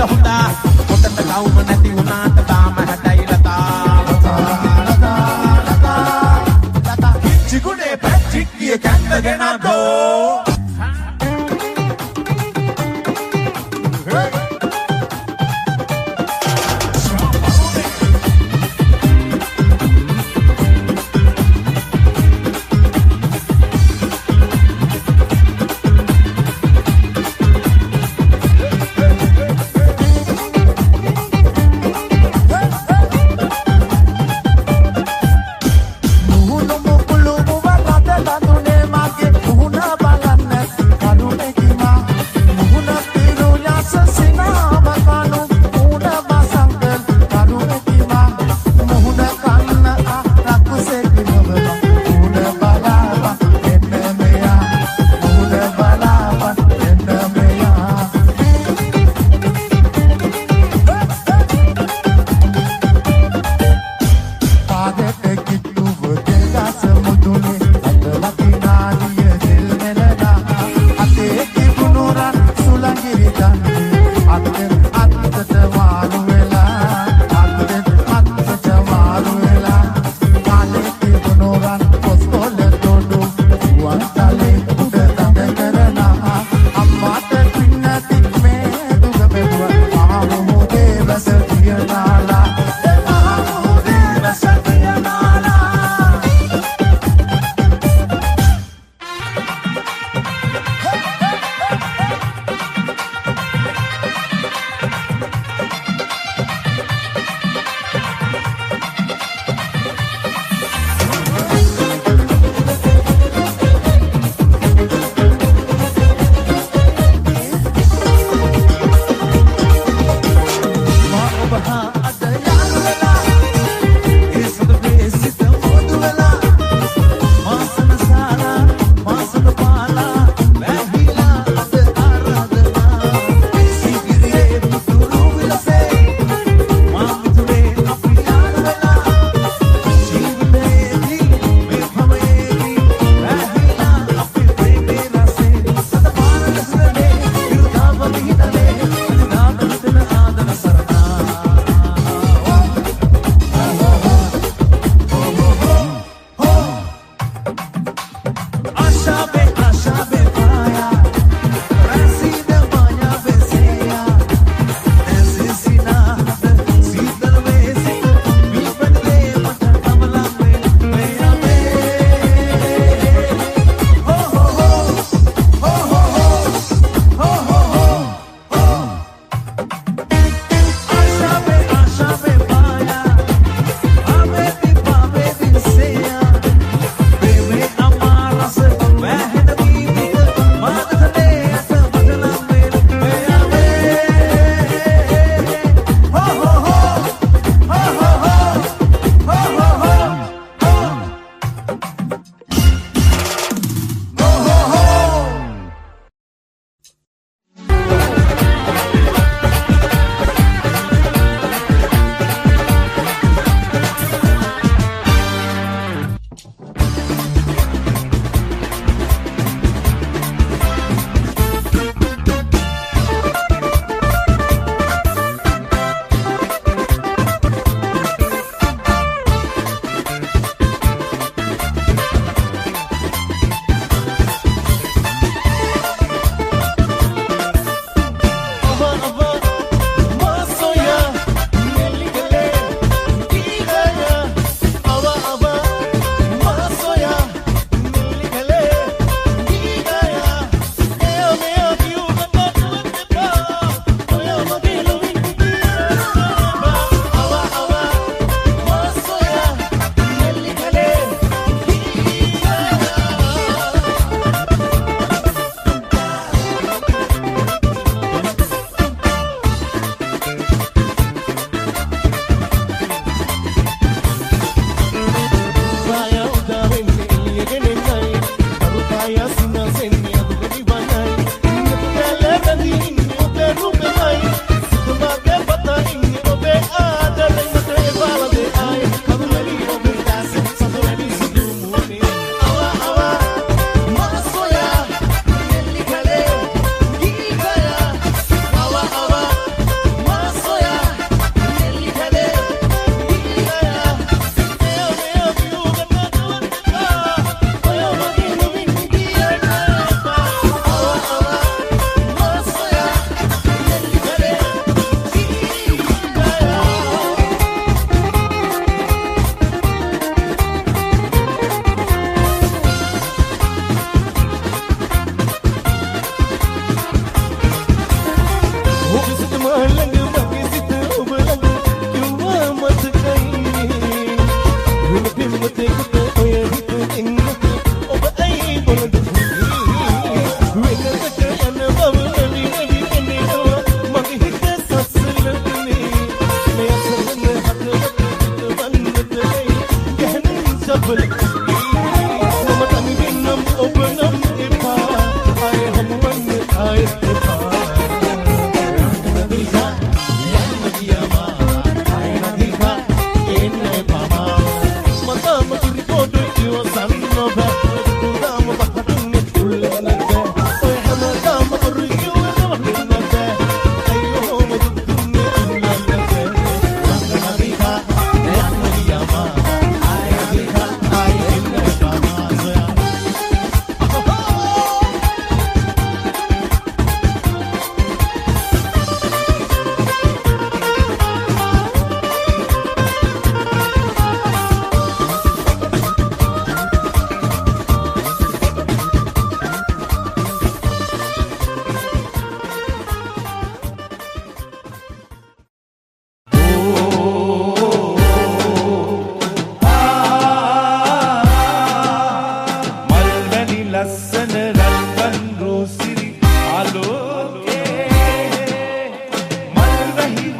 හොඳා පොතට කවුම නැති වුණාට තාම හැටයි ලතා චිකුනේ පැටික් කිය කැන්දගෙන දෝ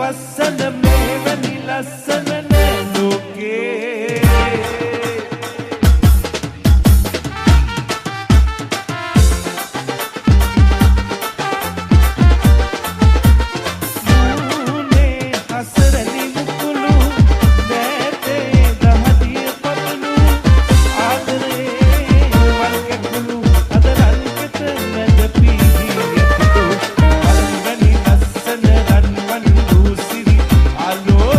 වස්සන මෙවැනි ලස්සන නෑ ලෝකේ Hello.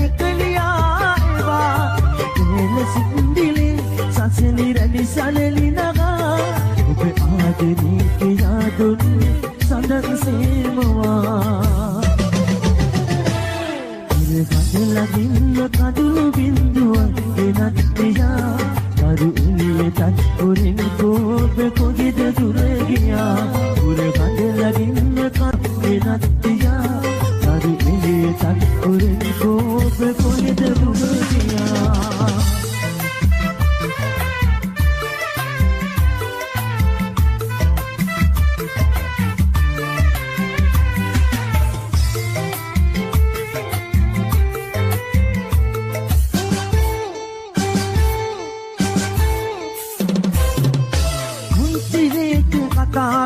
එකලියා ඒවා එල සින්දිලේ සසලි රැලි සලලි නගා ඔබ ආදරේ කියා දුන්නේ සඳන් සේමවා ඉරගඳලගින්න කඳුළු බින්දුවක් ගෙනත් ගියා කරු එළියටත් උරින් කෝප කොහෙද දුර ගියා ඉරගඳලගින්න කඳුළු ගෙනත් ගියා කරු එළියටත් උරින් කෝප කොහෙද දුර ගියා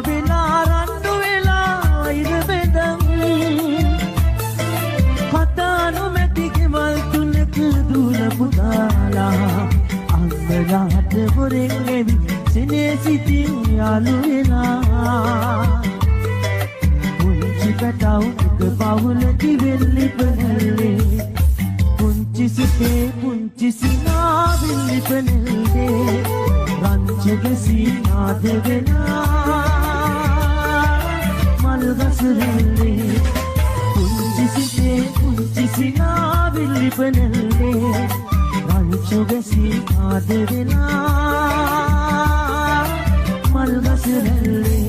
වෙලා රණ්ඩු වෙලා ඉරබෙදම් පතානු මැටි ගෙවල් තුනක දුර පුතාලා අංගලාට හොරෙන් එවි සිනේ සිටින් යාළු වෙලා පුංචි පැටවුක පවුලකි වෙල්ලි පෙනෙල්ලේ පුංචි සිතේ පුංචි සිනා වෙල්ලි පෙනෙල්ලේ රංචකසී ආදෙවෙනා මල්ගසරෙල්ලේ පුංචි සිතේ පුංචි සිනා වෙල්ලි පෙනෙල්ලේ රංචකසී ආදෙවෙනා මල්ගසරෙල්ලේ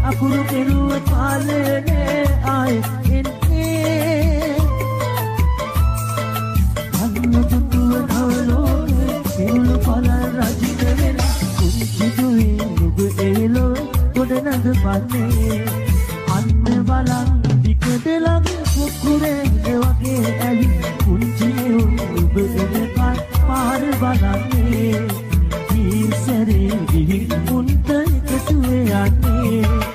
අකුරු කෙරුව කාලනේ ආයේ එන්නේ අන්න දුටුව කවලෝ සිරුළු පල රජිත වෙලා කුංචි දුවේ නුඹ එලෝ ගොඩ නඟ පන්නේ අන්න බලන් විකද ළඟ කුකුරේ වගේ ඇවි කුංචි නුඹ එනකන් පාර බලන්නේ ඊසරේ ගිහින් උන්ට එකතු යන්නේ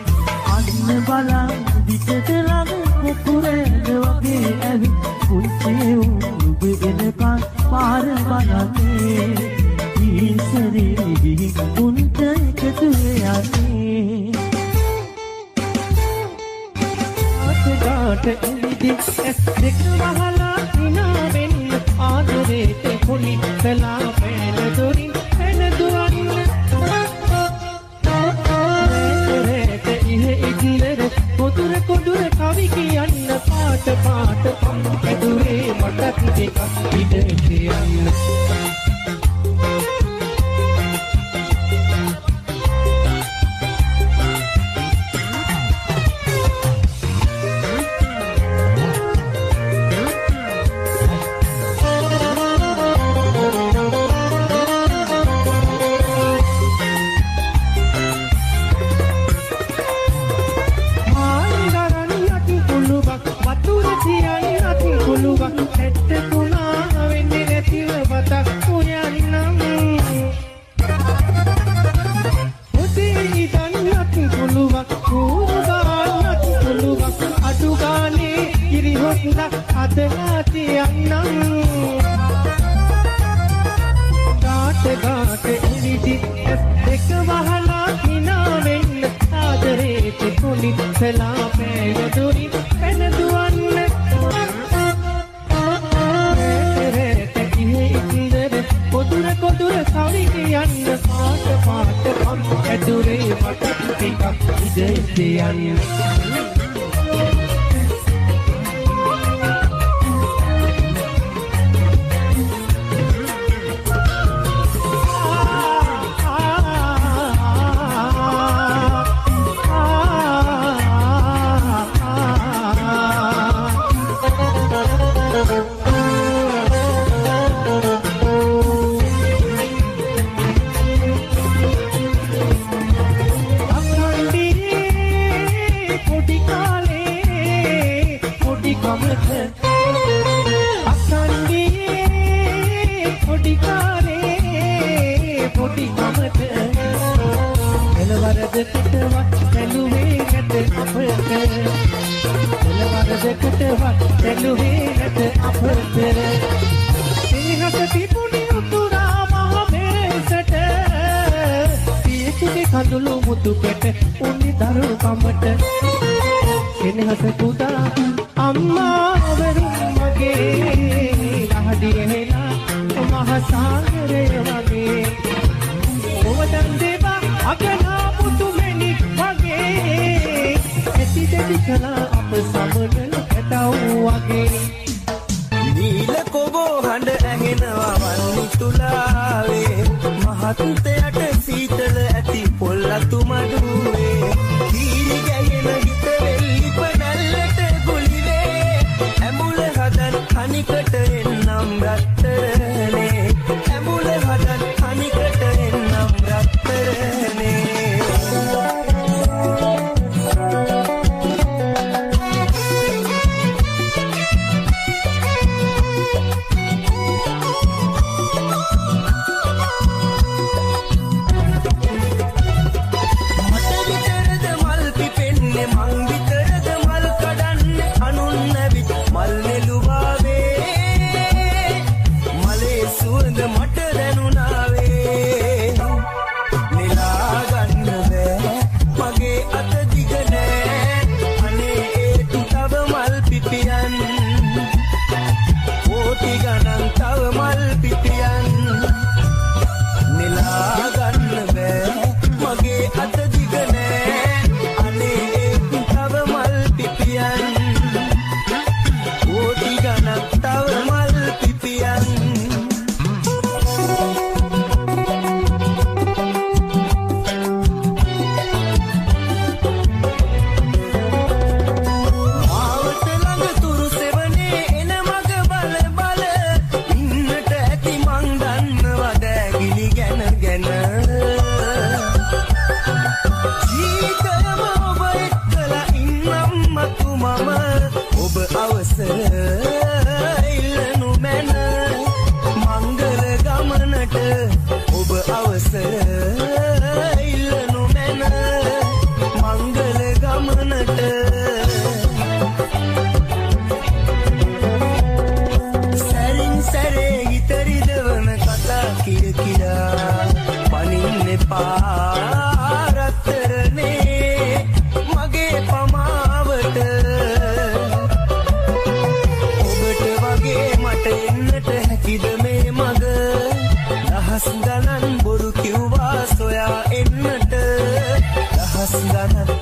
බලන් විකට ළඟ කුකුරේ වගේ ඇවි කුංචි උඹ එනකන් පාර බලන්නේ ඊසරේ ගිහින් උන්ට එකතු යන්නේ අතගාට එළිදි ඇස් දෙක වහලා හිනා වෙන්න ආදරේට පොලි කලා පෑන දොරින් එන දුවන්න කොදුර කොදුර කවි කියන්න පාට පාට ඇදුරේ මටත් ටිකක් ඉඩ කියන්න ගාට එළිදි ඇස් දෙක වහලා හිනා වෙන්න ආදරේට පොලි කලා පෑන දොරින් පැන දුවන්න කොදුර කොදුර කවි කියන්න පාට පාට ඇදුරේ මට ටිකක් ඉඩ කියන්න පොඩි කමට එළවරදකටවත් ඇලුවේ නැත අපට එළවරදකටවත් ඇලුවේ නැත අපට සිනහස තිබුණි උතුරා මහ මෙරසට පියකුගේ කඳුළු මුතු පෙට උනි දරු කමට සිනහස පුදා අම්මා වරුන් මගේ රහදියෙලා මහ සාගරය වගේ ඔවදන් දේවා අගනා පුතු මෙනික් වගේ ඇති දෙවි කලා අප සමනල ඇටව් වගේ නීල කොබෝ හඬ ඇහෙනවා වන්නි තුලාවේ මහත්තයට සීතල ඇති පොල්ලතු මඩුවේ කීරි ගැහෙන හිත වෙල්ලි පනල්ලට ගුලිවේ ඇඹුල හදන් හනිකට එන්නම් රත්තරනේ ඇඹුල හදන් හනිකට එන්නම් රත්තරනේ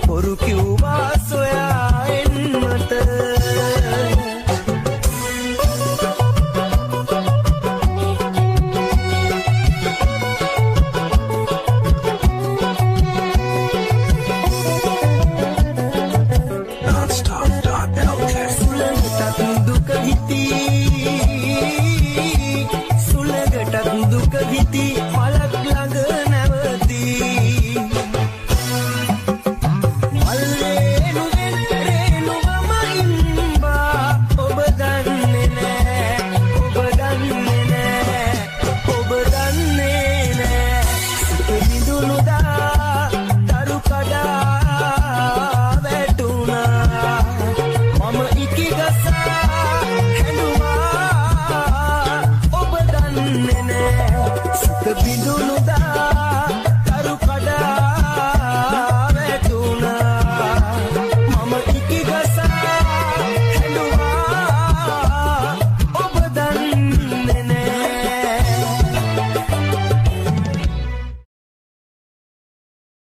බොරු කිව්වා